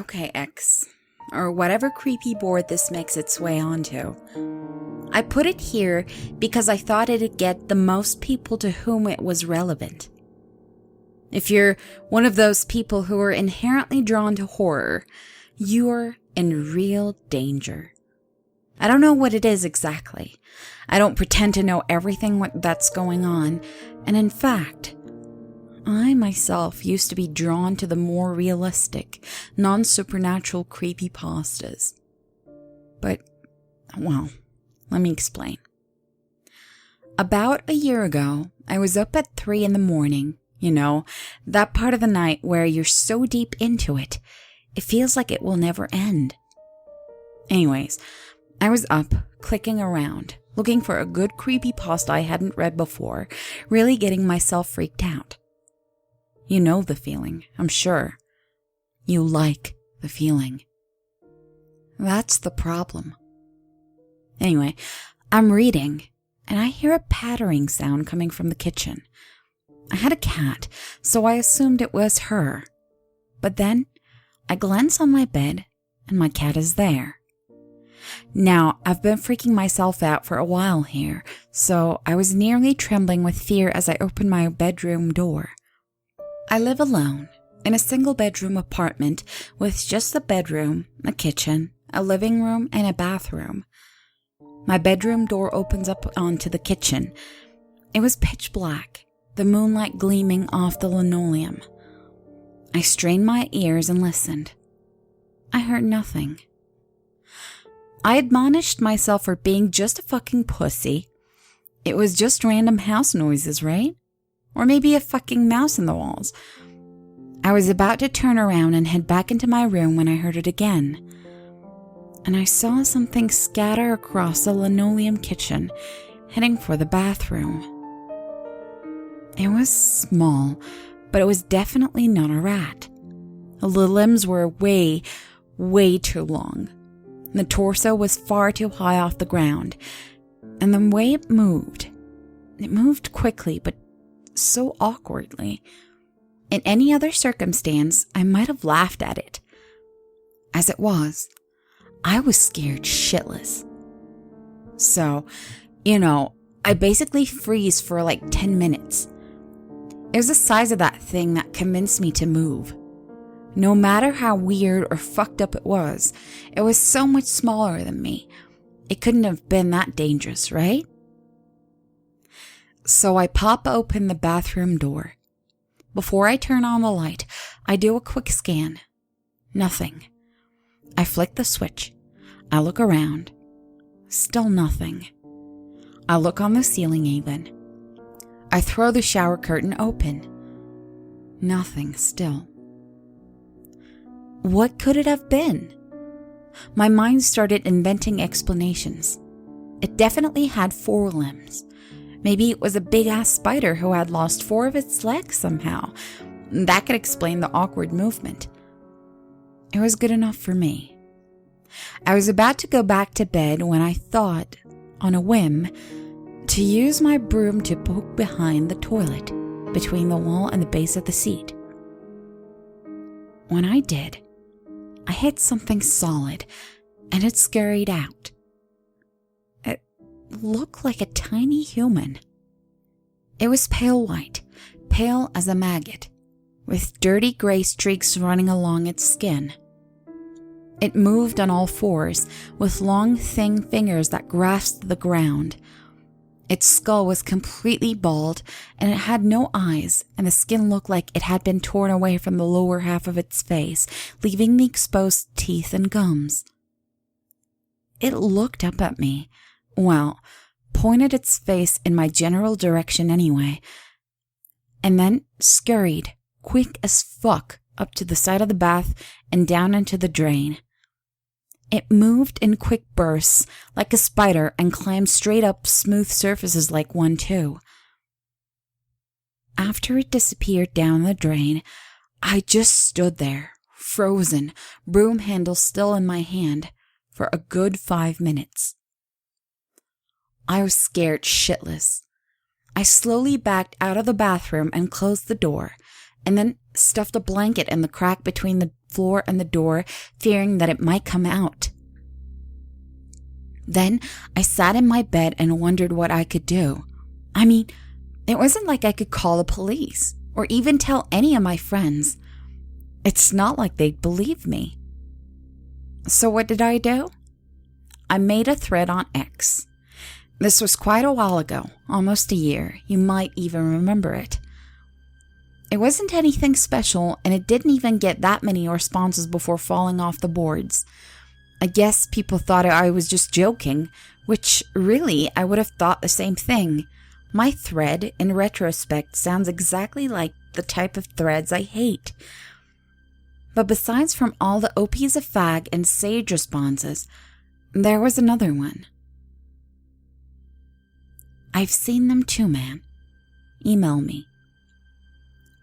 Okay, X, or whatever creepy board this makes its way onto. I put it here because I thought it'd get the most people to whom it was relevant. If you're one of those people who are inherently drawn to horror, you're in real danger. I don't know what it is exactly. I don't pretend to know everything that's going on, and in fact, I myself used to be drawn to the more realistic, non-supernatural creepypastas. But, well, let me explain. About a year ago, I was up at 3 a.m, you know, that part of the night where you're so deep into it, it feels like it will never end. Anyways, I was up, clicking around, looking for a good creepypasta I hadn't read before, really getting myself freaked out. You know the feeling, I'm sure. You like the feeling. That's the problem. Anyway, I'm reading, and I hear a pattering sound coming from the kitchen. I had a cat, so I assumed it was her. But then, I glance on my bed, and my cat is there. Now, I've been freaking myself out for a while here, so I was nearly trembling with fear as I opened my bedroom door. I live alone, in a single-bedroom apartment with just a bedroom, a kitchen, a living room, and a bathroom. My bedroom door opens up onto the kitchen. It was pitch black, the moonlight gleaming off the linoleum. I strained my ears and listened. I heard nothing. I admonished myself for being just a fucking pussy. It was just random house noises, right? Or maybe a fucking mouse in the walls. I was about to turn around and head back into my room when I heard it again. And I saw something scatter across the linoleum kitchen, heading for the bathroom. It was small, but it was definitely not a rat. The limbs were way too long. The torso was far too high off the ground, and the way it moved quickly, but so awkwardly. In any other circumstance, I might have laughed at it. As it was, I was scared shitless. So, I basically freeze for like 10 minutes. It was the size of that thing that convinced me to move. No matter how weird or fucked up it was so much smaller than me. It couldn't have been that dangerous, right? So I pop open the bathroom door. Before I turn on the light, I do a quick scan. Nothing. I flick the switch. I look around. Still nothing. I look on the ceiling even. I throw the shower curtain open. Nothing still. What could it have been? My mind started inventing explanations. It definitely had 4 limbs. Maybe it was a big-ass spider who had lost 4 of its legs somehow. That could explain the awkward movement. It was good enough for me. I was about to go back to bed when I thought, on a whim, to use my broom to poke behind the toilet, between the wall and the base of the seat. When I did, I hit something solid, and it scurried out. It looked like a tiny human. It was pale white, pale as a maggot, with dirty gray streaks running along its skin. It moved on all 4s, with long, thin fingers that grasped the ground. Its skull was completely bald, and it had no eyes, and the skin looked like it had been torn away from the lower half of its face, leaving the exposed teeth and gums. It looked up at me. Well, pointed its face in my general direction anyway, and then scurried, quick as fuck, up to the side of the bath and down into the drain. It moved in quick bursts, like a spider, and climbed straight up smooth surfaces like one too. After it disappeared down the drain, I just stood there, frozen, broom handle still in my hand, for a good 5 minutes. I was scared shitless. I slowly backed out of the bathroom and closed the door, and then stuffed a blanket in the crack between the floor and the door, fearing that it might come out. Then I sat in my bed and wondered what I could do. I mean, it wasn't like I could call the police or even tell any of my friends. It's not like they'd believe me. So what did I do? I made a thread on X. This was quite a while ago, almost a year. You might even remember it. It wasn't anything special, and it didn't even get that many responses before falling off the boards. I guess people thought I was just joking, which really I would have thought the same thing. My thread, in retrospect, sounds exactly like the type of threads I hate. But besides from all the OP's a fag and sage responses, there was another one. I've seen them too, man. Email me.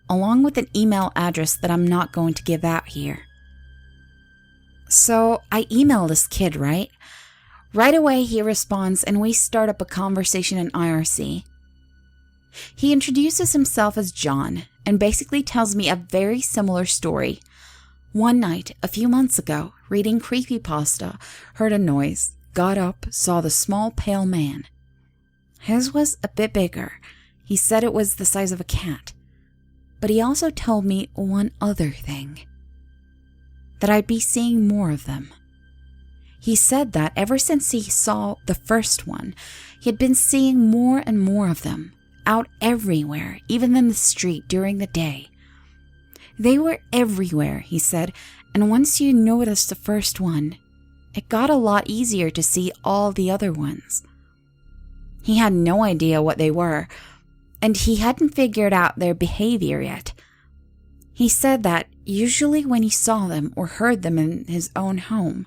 Along with an email address that I'm not going to give out here. So I email this kid, right? Right away he responds and we start up a conversation in IRC. He introduces himself as John and basically tells me a very similar story. One night, a few months ago, reading Creepypasta, heard a noise, got up, saw the small pale man. His was a bit bigger. He said it was the size of a cat. But he also told me one other thing. That I'd be seeing more of them. He said that ever since he saw the first one, he had been seeing more and more of them, out everywhere, even in the street during the day. They were everywhere, he said, and once you noticed the first one, it got a lot easier to see all the other ones. He had no idea what they were, and he hadn't figured out their behavior yet. He said that usually when he saw them or heard them in his own home,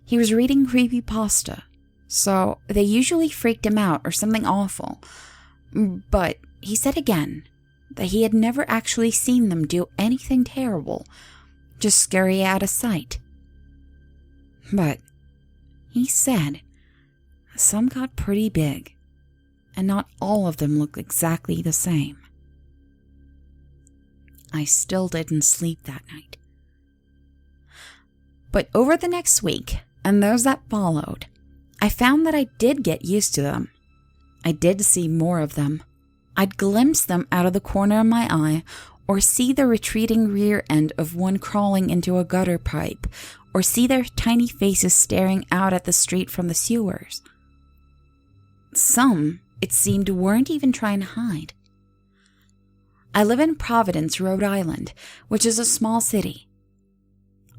he was reading Creepypasta, so they usually freaked him out or something awful. But he said again that he had never actually seen them do anything terrible, just scary out of sight. But he said some got pretty big, and not all of them looked exactly the same. I still didn't sleep that night. But over the next week, and those that followed, I found that I did get used to them. I did see more of them. I'd glimpse them out of the corner of my eye, or see the retreating rear end of one crawling into a gutter pipe, or see their tiny faces staring out at the street from the sewers. Some, it seemed, weren't even trying to hide. I live in Providence, Rhode Island, which is a small city.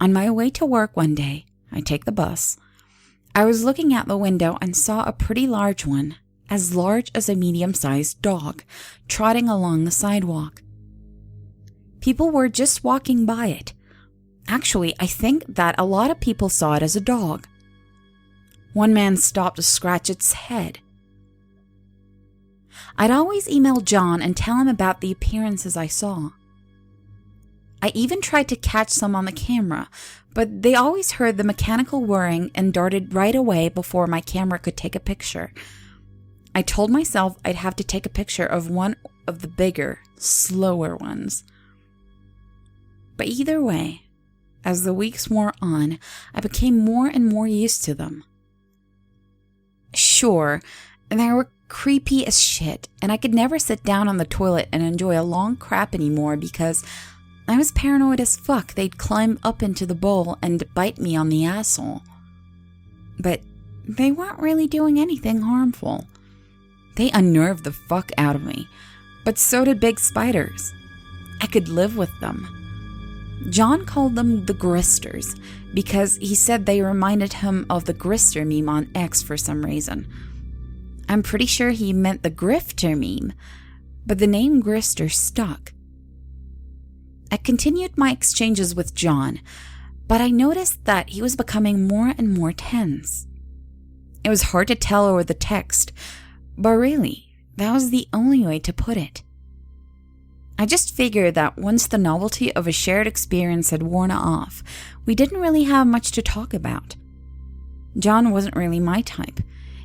On my way to work one day, I take the bus. I was looking out the window and saw a pretty large one, as large as a medium-sized dog, trotting along the sidewalk. People were just walking by it. Actually, I think that a lot of people saw it as a dog. One man stopped to scratch its head. I'd always email John and tell him about the appearances I saw. I even tried to catch some on the camera, but they always heard the mechanical whirring and darted right away before my camera could take a picture. I told myself I'd have to take a picture of one of the bigger, slower ones. But either way, as the weeks wore on, I became more and more used to them. Sure, they were creepy as shit, and I could never sit down on the toilet and enjoy a long crap anymore because I was paranoid as fuck they'd climb up into the bowl and bite me on the asshole. But they weren't really doing anything harmful. They unnerved the fuck out of me, but so did big spiders. I could live with them. John called them the Gristers because he said they reminded him of the Grister meme on X for some reason. I'm pretty sure he meant the grifter meme, but the name Grister stuck. I continued my exchanges with John, but I noticed that he was becoming more and more tense. It was hard to tell over the text, but really, that was the only way to put it. I just figured that once the novelty of a shared experience had worn off, we didn't really have much to talk about. John wasn't really my type.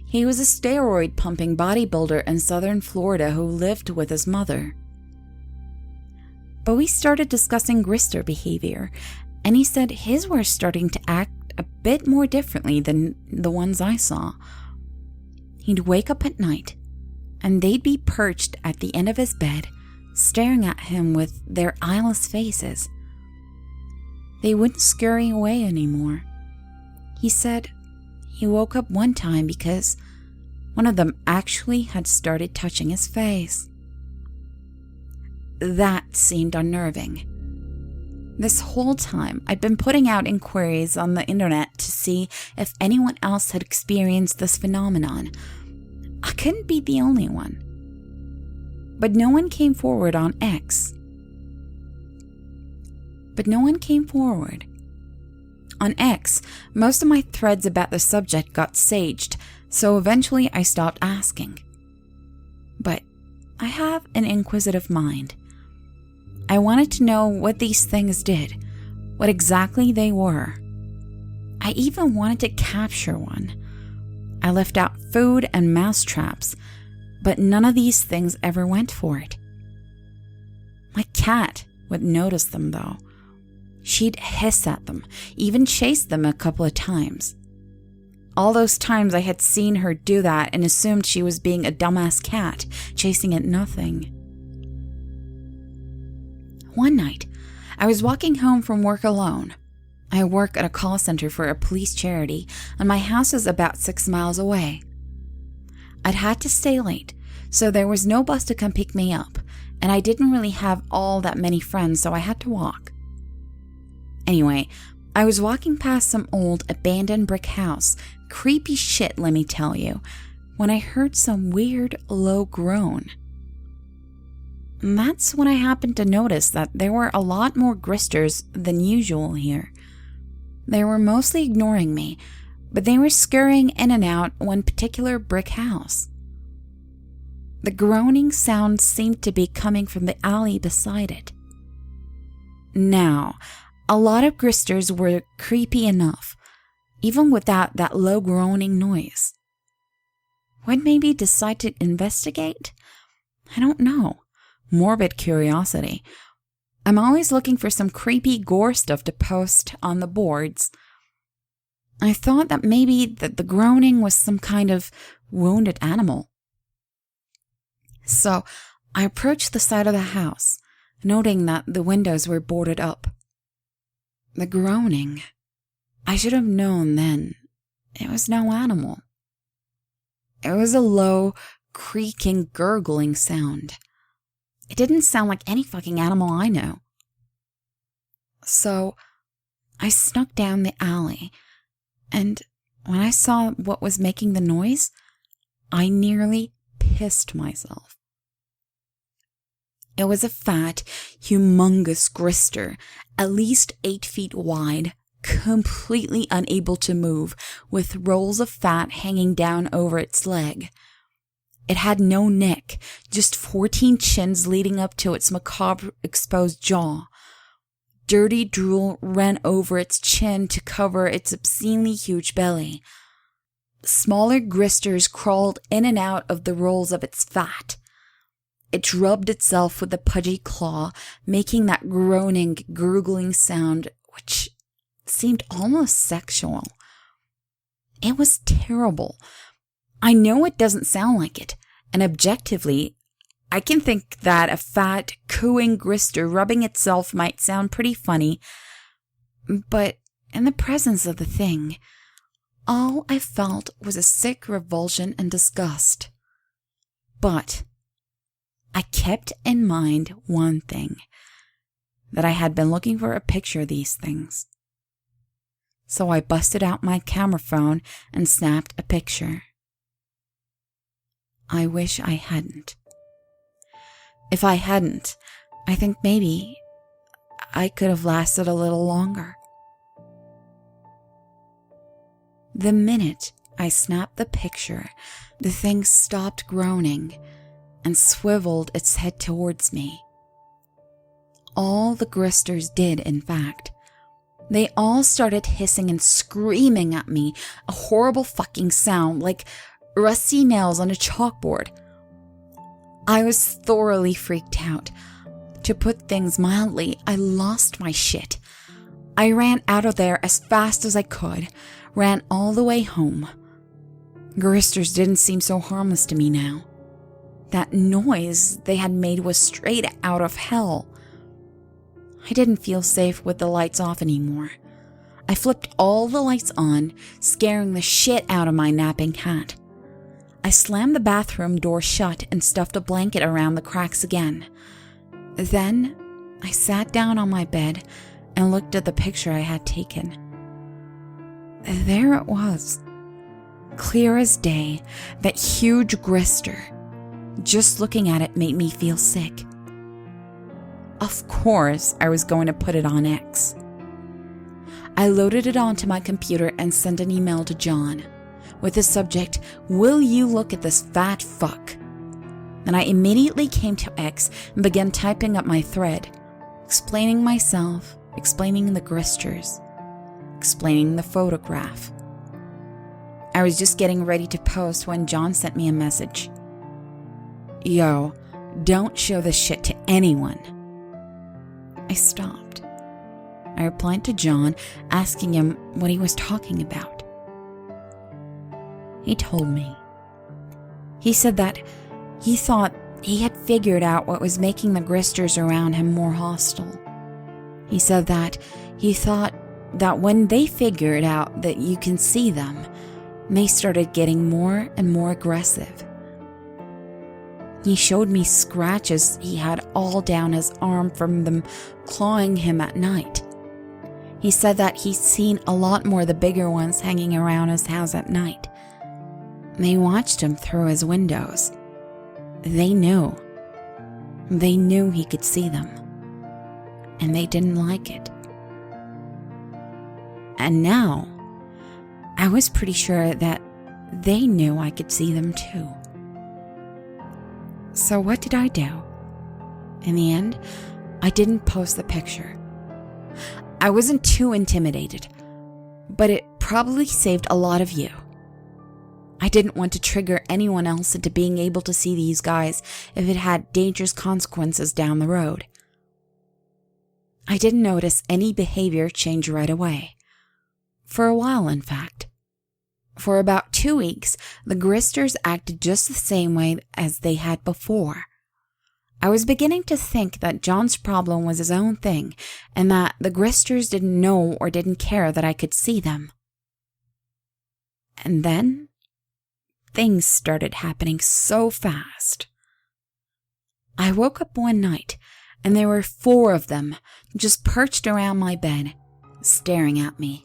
He was a steroid-pumping bodybuilder in southern Florida who lived with his mother. But we started discussing Grister behavior, and he said his were starting to act a bit more differently than the ones I saw. He'd wake up at night, and they'd be perched at the end of his bed, staring at him with their eyeless faces. They wouldn't scurry away anymore. He said he woke up one time because one of them actually had started touching his face. That seemed unnerving. This whole time, I'd been putting out inquiries on the internet to see if anyone else had experienced this phenomenon. I couldn't be the only one. But no one came forward on X. On X, most of my threads about the subject got saged, so eventually I stopped asking. But I have an inquisitive mind. I wanted to know what these things did, what exactly they were. I even wanted to capture one. I left out food and mouse traps, but none of these things ever went for it. My cat would notice them though. She'd hiss at them, even chase them a couple of times. All those times I had seen her do that and assumed she was being a dumbass cat, chasing at nothing. One night, I was walking home from work alone. I work at a call center for a police charity, and my house is about 6 miles away. I'd had to stay late, so there was no bus to come pick me up, and I didn't really have all that many friends, so I had to walk. Anyway, I was walking past some old abandoned brick house, creepy shit, let me tell you, when I heard some weird low groan. And that's when I happened to notice that there were a lot more Gristers than usual here. They were mostly ignoring me, but they were scurrying in and out one particular brick house. The groaning sound seemed to be coming from the alley beside it. Now, a lot of Gristers were creepy enough, even without that low groaning noise. What made me decide to investigate? I don't know. Morbid curiosity. I'm always looking for some creepy gore stuff to post on the boards. I thought that maybe the groaning was some kind of wounded animal. So I approached the side of the house, noting that the windows were boarded up. The groaning. I should have known then. It was no animal. It was a low, creaking, gurgling sound. It didn't sound like any fucking animal I know. So I snuck down the alley, and when I saw what was making the noise, I nearly pissed myself. It was a fat, humongous Grister, at least 8 feet wide, completely unable to move, with rolls of fat hanging down over its leg. It had no neck, just 14 chins leading up to its macabre exposed jaw. Dirty drool ran over its chin to cover its obscenely huge belly. Smaller Gristers crawled in and out of the rolls of its fat. It rubbed itself with a pudgy claw, making that groaning, gurgling sound, which seemed almost sexual. It was terrible. I know it doesn't sound like it, and objectively, I can think that a fat, cooing Grister rubbing itself might sound pretty funny, but in the presence of the thing, all I felt was a sick revulsion and disgust. But I kept in mind one thing, that I had been looking for a picture of these things. So I busted out my camera phone and snapped a picture. I wish I hadn't. If I hadn't, I think maybe I could have lasted a little longer. The minute I snapped the picture, the thing stopped groaning and swiveled its head towards me. All the Gristers did, in fact. They all started hissing and screaming at me, a horrible fucking sound like rusty nails on a chalkboard. I was thoroughly freaked out. To put things mildly, I lost my shit. I ran out of there as fast as I could, ran all the way home. Gristers didn't seem so harmless to me now. That noise they had made was straight out of hell. I didn't feel safe with the lights off anymore. I flipped all the lights on, scaring the shit out of my napping cat. I slammed the bathroom door shut and stuffed a blanket around the cracks again. Then, I sat down on my bed and looked at the picture I had taken. There it was, clear as day, that huge grister. Just looking at it made me feel sick. Of course, I was going to put it on X. I loaded it onto my computer and sent an email to John with the subject, "Will you look at this fat fuck?" Then I immediately came to X and began typing up my thread, explaining myself, explaining the Gristers, explaining the photograph. I was just getting ready to post when John sent me a message. "Yo, don't show this shit to anyone." I stopped. I replied to John, asking him what he was talking about. He told me. He said that he thought he had figured out what was making the Gristers around him more hostile. He said that he thought that when they figured out that you can see them, they started getting more and more aggressive. He showed me scratches he had all down his arm from them clawing him at night. He said that he's seen a lot more of the bigger ones hanging around his house at night. They watched him through his windows. They knew. They knew he could see them. And they didn't like it. And now, I was pretty sure that they knew I could see them too. So what did I do? In the end, I didn't post the picture. I wasn't too intimidated, but it probably saved a lot of you. I didn't want to trigger anyone else into being able to see these guys if it had dangerous consequences down the road. I didn't notice any behavior change right away. For a while, in fact. For about 2 weeks, the Gristers acted just the same way as they had before. I was beginning to think that John's problem was his own thing, and that the Gristers didn't know or didn't care that I could see them. And then, things started happening so fast. I woke up one night, and there were 4 of them just perched around my bed, staring at me.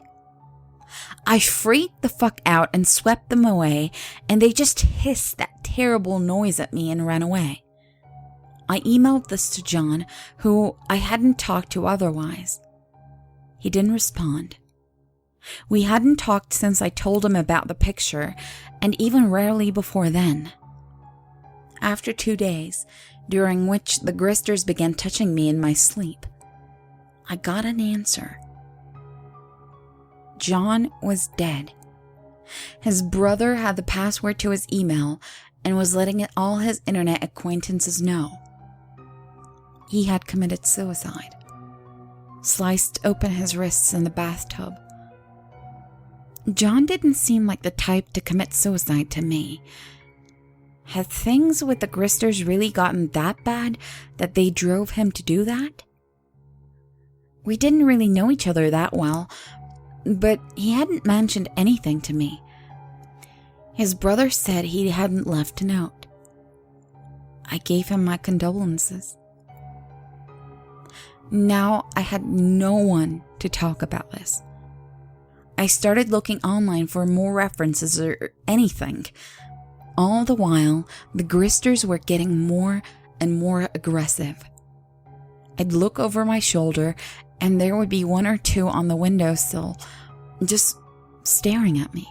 I freaked the fuck out and swept them away, and they just hissed that terrible noise at me and ran away. I emailed this to John, who I hadn't talked to otherwise. He didn't respond. We hadn't talked since I told him about the picture, and even rarely before then. After 2 days, during which the Gristers began touching me in my sleep, I got an answer. John was dead. His brother had the password to his email and was letting all his internet acquaintances know. He had committed suicide. Sliced open his wrists in the bathtub. John didn't seem like the type to commit suicide to me. Had things with the Gristers really gotten that bad that they drove him to do that? We didn't really know each other that well, but he hadn't mentioned anything to me. His brother said he hadn't left a note. I gave him my condolences. Now I had no one to talk about this. I started looking online for more references or anything. All the while, the Gristers were getting more and more aggressive. I'd look over my shoulder and there would be 1 or 2 on the windowsill, just staring at me.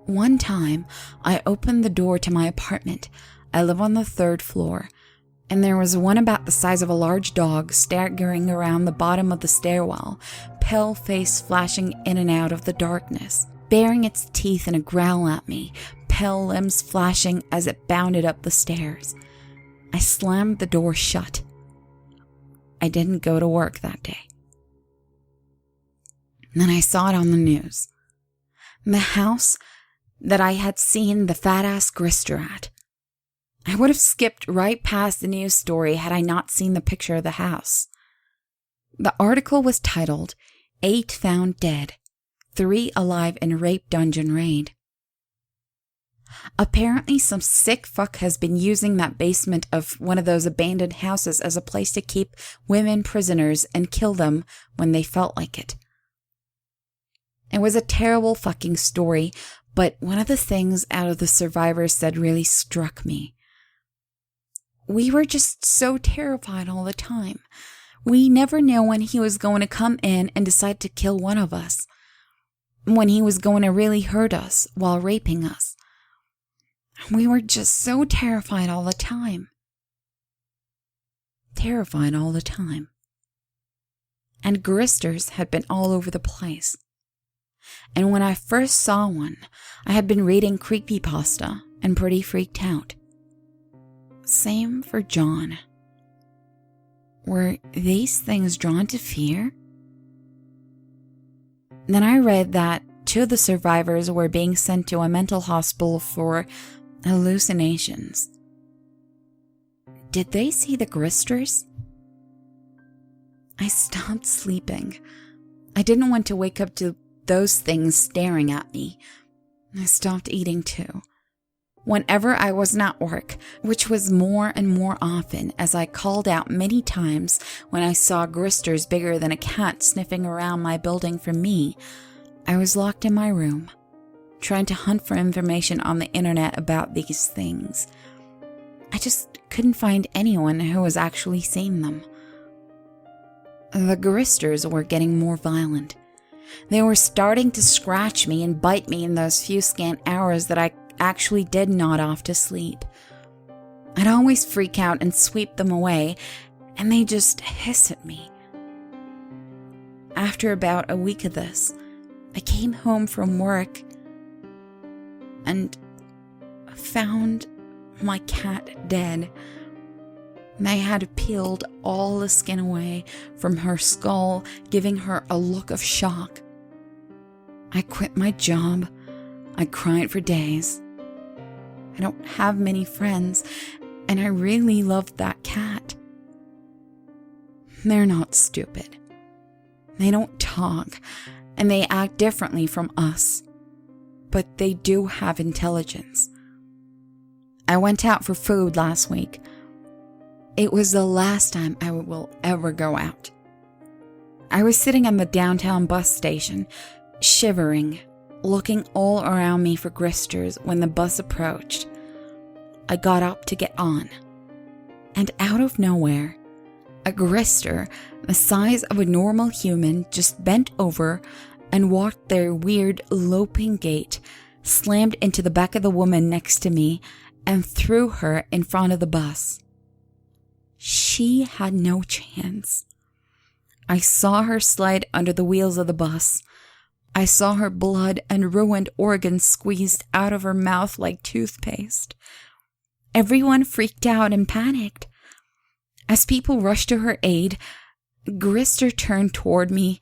One time, I opened the door to my apartment. I live on the 3rd floor, and there was one about the size of a large dog staggering around the bottom of the stairwell, pale face flashing in and out of the darkness, baring its teeth in a growl at me, pale limbs flashing as it bounded up the stairs. I slammed the door shut. I didn't go to work that day. Then I saw it on the news. The house that I had seen the fat-ass Grister at. I would have skipped right past the news story had I not seen the picture of the house. The article was titled, 8 Found Dead, 3 Alive in Rape Dungeon Raid. Apparently some sick fuck has been using that basement of one of those abandoned houses as a place to keep women prisoners and kill them when they felt like it. It was a terrible fucking story, but one of the things out of the survivors said really struck me. We were just so terrified all the time. We never knew when he was going to come in and decide to kill one of us. When he was going to really hurt us while raping us. We were just so terrified all the time. Terrified all the time. And Gristers had been all over the place. And when I first saw one, I had been reading Creepypasta and pretty freaked out. Same for John. Were these things drawn to fear? Then I read that 2 of the survivors were being sent to a mental hospital for hallucinations. Did they see the Gristers? I stopped sleeping. I didn't want to wake up to those things staring at me. I stopped eating too. Whenever I wasn't at work, which was more and more often as I called out many times when I saw Gristers bigger than a cat sniffing around my building for me, I was locked in my room, trying to hunt for information on the internet about these things. I just couldn't find anyone who was actually seeing them. The Gristers were getting more violent. They were starting to scratch me and bite me in those few scant hours that I actually did nod off to sleep. I'd always freak out and sweep them away, and they just hiss at me. After about a week of this, I came home from work and found my cat dead. They had peeled all the skin away from her skull, giving her a look of shock. I quit my job. I cried for days. I don't have many friends, and I really loved that cat. They're not stupid. They don't talk, and they act differently from us. But they do have intelligence. I went out for food last week. It was the last time I will ever go out. I was sitting on the downtown bus station, shivering, looking all around me for Gristers when the bus approached. I got up to get on, and out of nowhere, a Grister the size of a normal human just bent over and walked their weird loping gait, slammed into the back of the woman next to me, and threw her in front of the bus. She had no chance. I saw her slide under the wheels of the bus. I saw her blood and ruined organs squeezed out of her mouth like toothpaste. Everyone freaked out and panicked. As people rushed to her aid, Grister turned toward me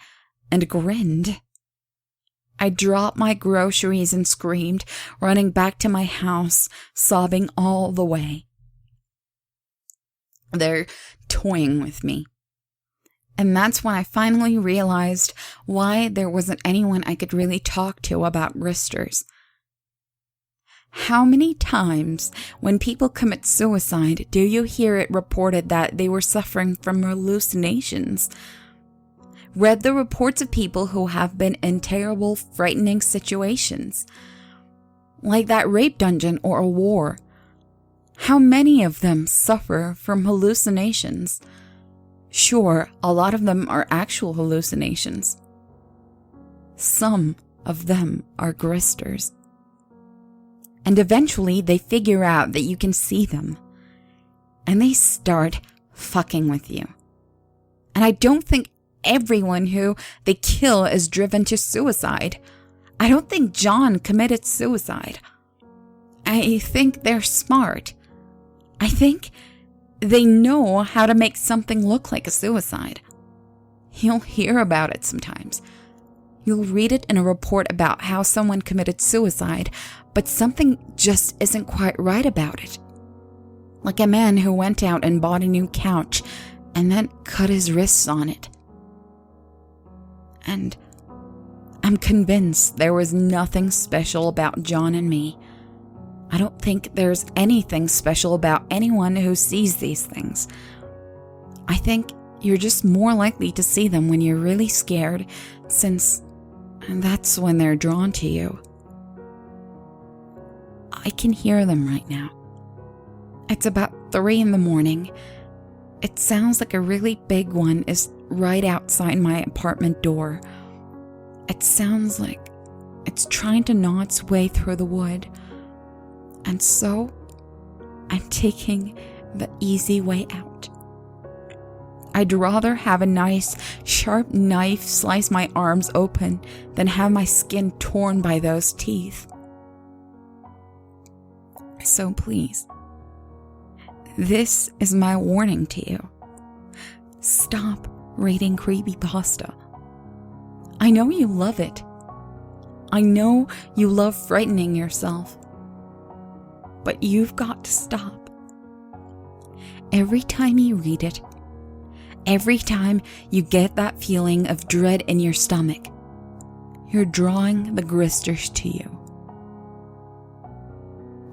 and grinned. I dropped my groceries and screamed, running back to my house, sobbing all the way. They're toying with me. And that's when I finally realized why there wasn't anyone I could really talk to about Gristers. How many times when people commit suicide do you hear it reported that they were suffering from hallucinations? Read the reports of people who have been in terrible, frightening situations, like that rape dungeon or a war. How many of them suffer from hallucinations? Sure, a lot of them are actual hallucinations. Some of them are Gristers. And eventually they figure out that you can see them. And they start fucking with you. And I don't think everyone who they kill is driven to suicide. I don't think John committed suicide. I think they're smart. I think they know how to make something look like a suicide. You'll hear about it sometimes. You'll read it in a report about how someone committed suicide, but something just isn't quite right about it. Like a man who went out and bought a new couch and then cut his wrists on it. And I'm convinced there was nothing special about John and me. I don't think there's anything special about anyone who sees these things. I think you're just more likely to see them when you're really scared, since that's when they're drawn to you. I can hear them right now. It's about 3 a.m. It sounds like a really big one is right outside my apartment door. It sounds like it's trying to gnaw its way through the wood. And so, I'm taking the easy way out. I'd rather have a nice, sharp knife slice my arms open than have my skin torn by those teeth. So please, this is my warning to you. Stop reading Creepypasta. I know you love it. I know you love frightening yourself. But you've got to stop. Every time you read it, every time you get that feeling of dread in your stomach, you're drawing the Gristers to you.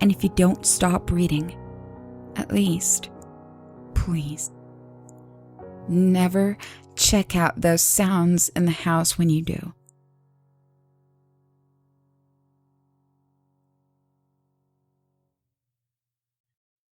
And if you don't stop reading, at least, please, never check out those sounds in the house when you do.